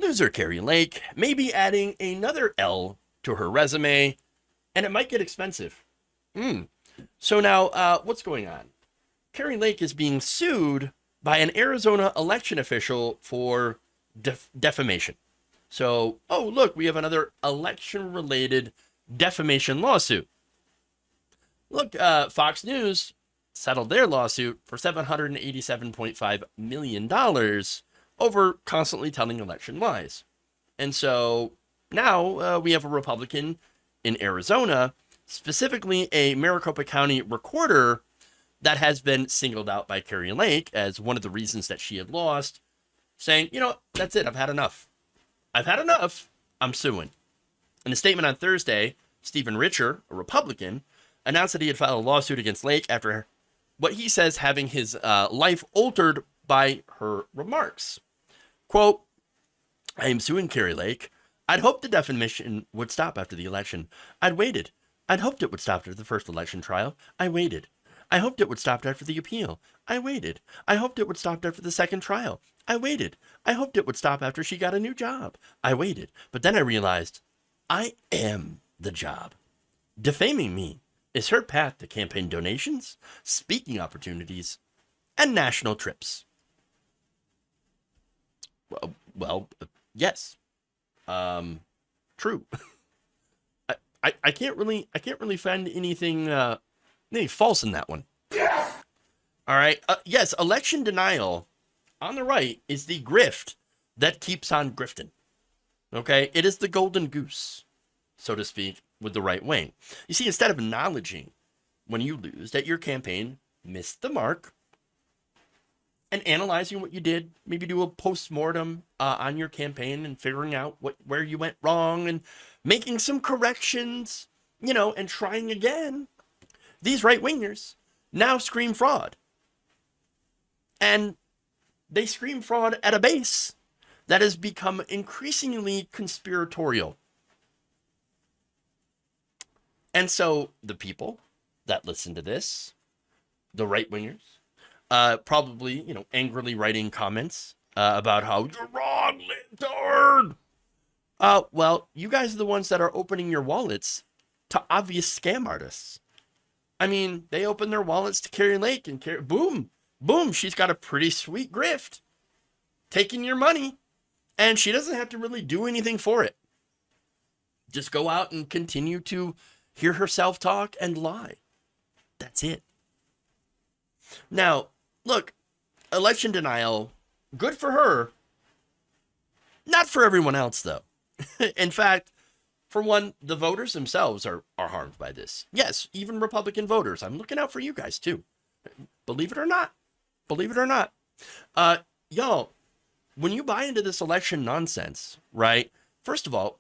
Loser Kari Lake may be adding another L to her resume, and it might get expensive. So now, what's going on? Kari Lake is being sued by an Arizona election official for defamation. So, oh, look, we have another election-related defamation lawsuit. Look, Fox News settled their lawsuit for $787.5 million over constantly telling election lies. And so now we have a Republican in Arizona, specifically a Maricopa County recorder, that has been singled out by Kari Lake as one of the reasons that she had lost, saying, you know, that's it, I've had enough. I've had enough, I'm suing. In a statement on Thursday, Stephen Richer, a Republican, announced that he had filed a lawsuit against Lake after what he says having his life altered by her remarks. Quote, I am suing Kari Lake. I'd hoped the defamation would stop after the election. I'd waited. I'd hoped it would stop after the first election trial. I waited. I hoped it would stop after the appeal. I waited. I hoped it would stop after the second trial. I waited. I hoped it would stop after she got a new job. I waited. But then I realized I am the job. Defaming me is her path to campaign donations, speaking opportunities, and national trips. Well, yes. True. I can't really find anything false in that one. Yes! All right. Yes, election denial on the right is the grift that keeps on grifting. Okay? It is the golden goose, so to speak, with the right wing. You see, instead of acknowledging when you lose that your campaign missed the mark and analyzing what you did, maybe do a post-mortem on your campaign and figuring out where you went wrong and making some corrections, and trying again, these right-wingers now scream fraud. And they scream fraud at a base that has become increasingly conspiratorial. And so the people that listen to this, the right-wingers, probably, angrily writing comments about how you're wrong, Lintard. Well, you guys are the ones that are opening your wallets to obvious scam artists. I mean, they open their wallets to Kari Lake and boom, she's got a pretty sweet grift, taking your money, and she doesn't have to really do anything for it. Just go out and continue to hear herself talk and lie. That's it. Now, look, election denial, good for her. Not for everyone else, though. In fact, for one, the voters themselves are harmed by this. Yes, even Republican voters. I'm looking out for you guys, too. Believe it or not. Believe it or not. Y'all, when you buy into this election nonsense, right, first of all,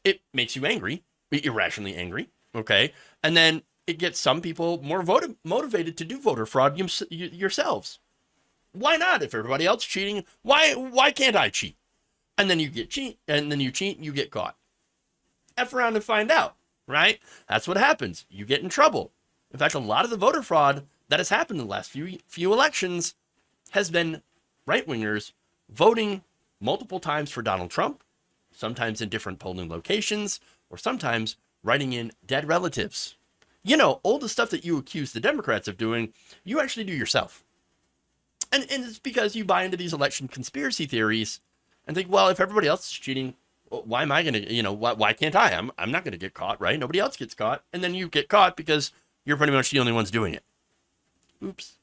it makes you angry, irrationally angry, okay? And then it gets some people more motivated to do voter fraud yourselves. Why not? If everybody else is cheating, why can't I cheat? And then you cheat, and you get caught. F around and find out, right? That's what happens. You get in trouble. In fact, a lot of the voter fraud that has happened in the last few elections has been right-wingers voting multiple times for Donald Trump, sometimes in different polling locations, or sometimes writing in dead relatives. All the stuff that you accuse the Democrats of doing, you actually do yourself. And it's because you buy into these election conspiracy theories and think, well, if everybody else is cheating, why am I going to, why can't I? I'm not going to get caught, right? Nobody else gets caught. And then you get caught because you're pretty much the only ones doing it. Oops.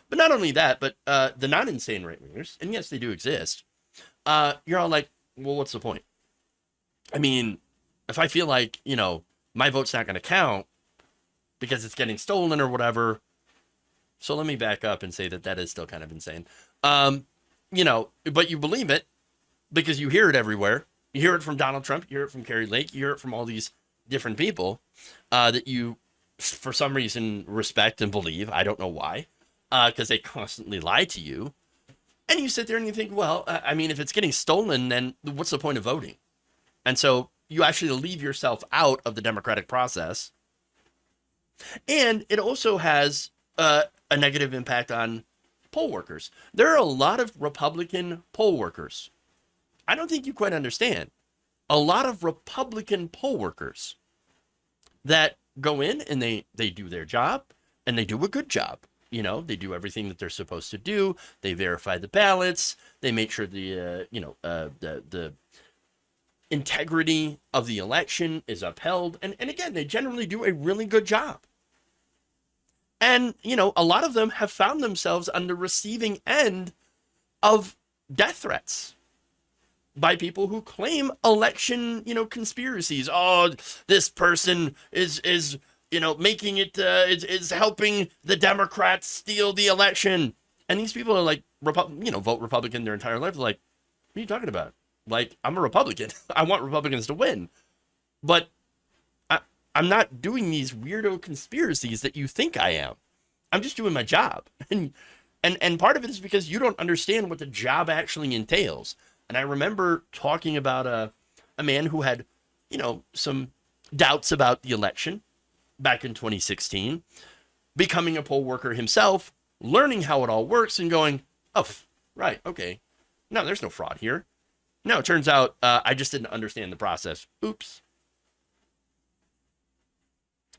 But not only that, but the non-insane right-wingers, and yes, they do exist, you're all like, well, what's the point? I mean, if I feel like, my vote's not going to count because it's getting stolen or whatever. So let me back up and say that is still kind of insane. But you believe it because you hear it everywhere. You hear it from Donald Trump. You hear it from Kari Lake. You hear it from all these different people that you, for some reason, respect and believe. I don't know why, because they constantly lie to you. And you sit there and you think, well, I mean, if it's getting stolen, then what's the point of voting? And so you actually leave yourself out of the democratic process. And it also has a negative impact on poll workers. There are a lot of Republican poll workers I don't think you quite understand. A lot of Republican poll workers that go in and they do their job, and they do a good job. You know, they do everything that they're supposed to do. They verify the ballots. They make sure the integrity of the election is upheld. And again, they generally do a really good job. And, you know, a lot of them have found themselves on the receiving end of death threats by people who claim election, you know, conspiracies. Oh, this person is you know, making it, is helping the Democrats steal the election. And these people are like, vote Republican their entire life. They're like, what are you talking about? Like, I'm a Republican. I want Republicans to win. But I'm not doing these weirdo conspiracies that you think I am. I'm just doing my job. And part of it is because you don't understand what the job actually entails. And I remember talking about a man who had, you know, some doubts about the election back in 2016, becoming a poll worker himself, learning how it all works and going, oh, right, okay. No, there's no fraud here. No, it turns out I just didn't understand the process. Oops.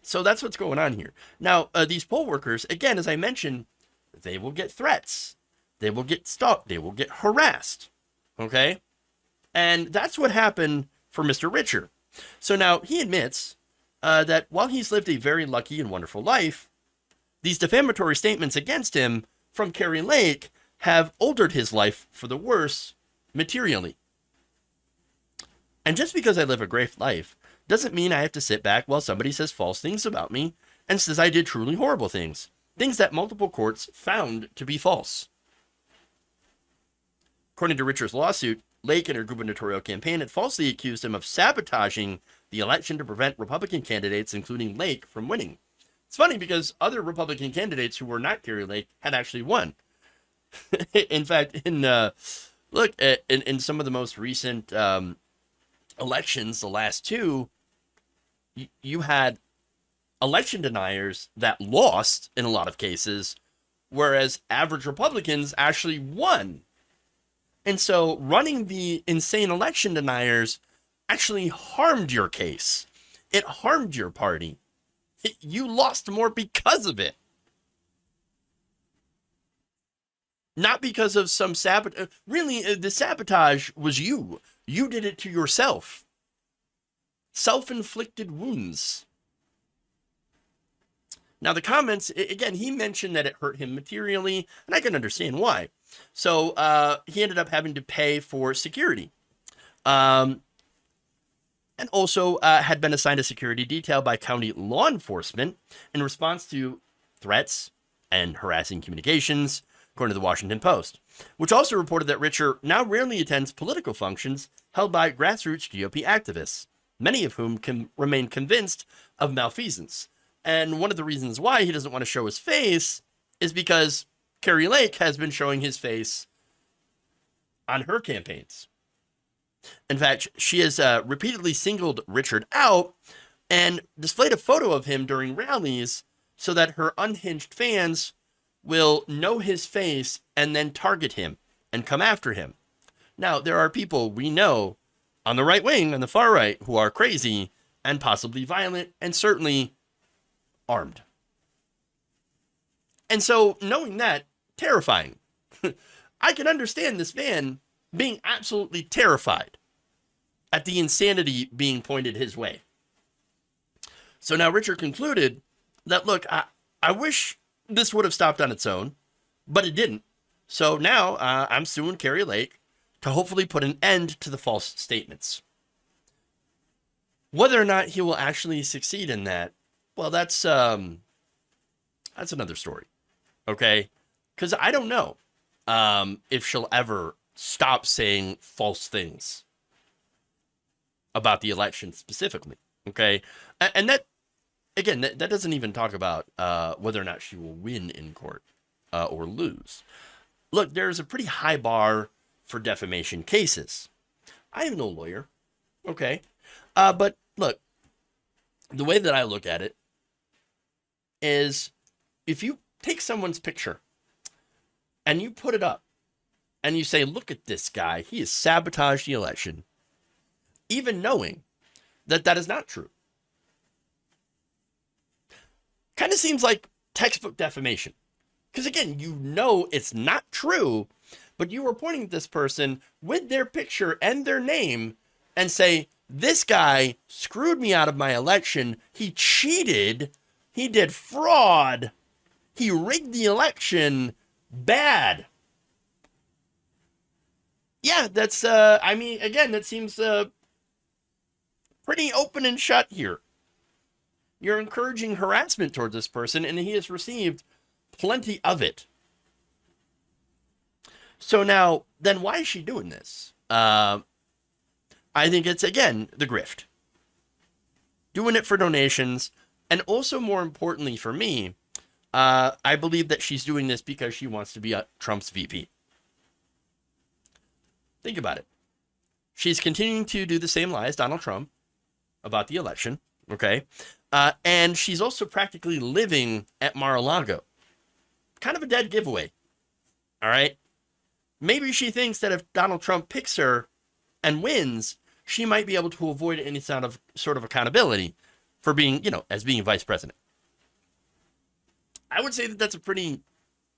So that's what's going on here. Now, these poll workers, again, as I mentioned, they will get threats. They will get stalked. They will get harassed. Okay? And that's what happened for Mr. Richer. So now he admits that while he's lived a very lucky and wonderful life, these defamatory statements against him from Kari Lake have altered his life for the worse materially. And just because I live a great life doesn't mean I have to sit back while somebody says false things about me and says I did truly horrible things that multiple courts found to be false. According to Richer's lawsuit, Lake and her gubernatorial campaign had falsely accused him of sabotaging the election to prevent Republican candidates, including Lake, from winning. It's funny because other Republican candidates who were not Kari Lake had actually won. In fact, in some of the most recent elections, the last two, you had election deniers that lost in a lot of cases, whereas average Republicans actually won. And so running the insane election deniers actually harmed your case. It harmed your party. You lost more because of it. Not because of some sabotage. Really, the sabotage was you. You did it to yourself. Self-inflicted wounds. Now, the comments, again, he mentioned that it hurt him materially, and I can understand why. So he ended up having to pay for security. And also had been assigned a security detail by county law enforcement in response to threats and harassing communications, according to the Washington Post, which also reported that Richer now rarely attends political functions held by grassroots GOP activists, many of whom can remain convinced of malfeasance. And one of the reasons why he doesn't want to show his face is because Kari Lake has been showing his face on her campaigns. In fact, she has repeatedly singled Richard out and displayed a photo of him during rallies so that her unhinged fans will know his face and then target him and come after him. Now, there are people we know on the right wing and the far right who are crazy and possibly violent and certainly armed. And so knowing that, terrifying. I can understand this man being absolutely terrified at the insanity being pointed his way. So now Richard concluded that, look, I wish this would have stopped on its own, but it didn't. So now I'm suing Kari Lake to hopefully put an end to the false statements. Whether or not he will actually succeed in that, well, that's another story, okay? Because I don't know if she'll ever stop saying false things about the election specifically, okay? And that, again, that doesn't even talk about whether or not she will win in court or lose. Look, there's a pretty high bar for defamation cases. I am no lawyer, okay? But look, the way that I look at it is if you take someone's picture and you put it up and you say, look at this guy, he has sabotaged the election, even knowing that that is not true. Kind of seems like textbook defamation. Because again, you know it's not true, but you are pointing at this person with their picture and their name and say, this guy screwed me out of my election. He cheated. He did fraud. He rigged the election. Bad. Yeah, that's, I mean, again, that seems pretty open and shut here. You're encouraging harassment towards this person, and he has received plenty of it. So now, then why is she doing this? I think it's, again, the grift. Doing it for donations, and also more importantly for me, I believe that she's doing this because she wants to be Trump's VP. Think about it. She's continuing to do the same lie as Donald Trump about the election, okay? And she's also practically living at Mar-a-Lago. Kind of a dead giveaway, all right? Maybe she thinks that if Donald Trump picks her and wins, she might be able to avoid any sort of accountability for being, as being vice president. I would say that that's a pretty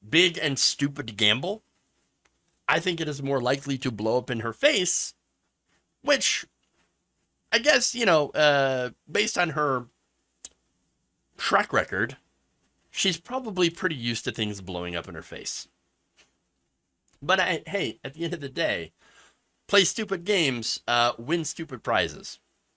big and stupid gamble. I think it is more likely to blow up in her face, which I guess, based on her track record, she's probably pretty used to things blowing up in her face. But hey, at the end of the day, play stupid games, win stupid prizes.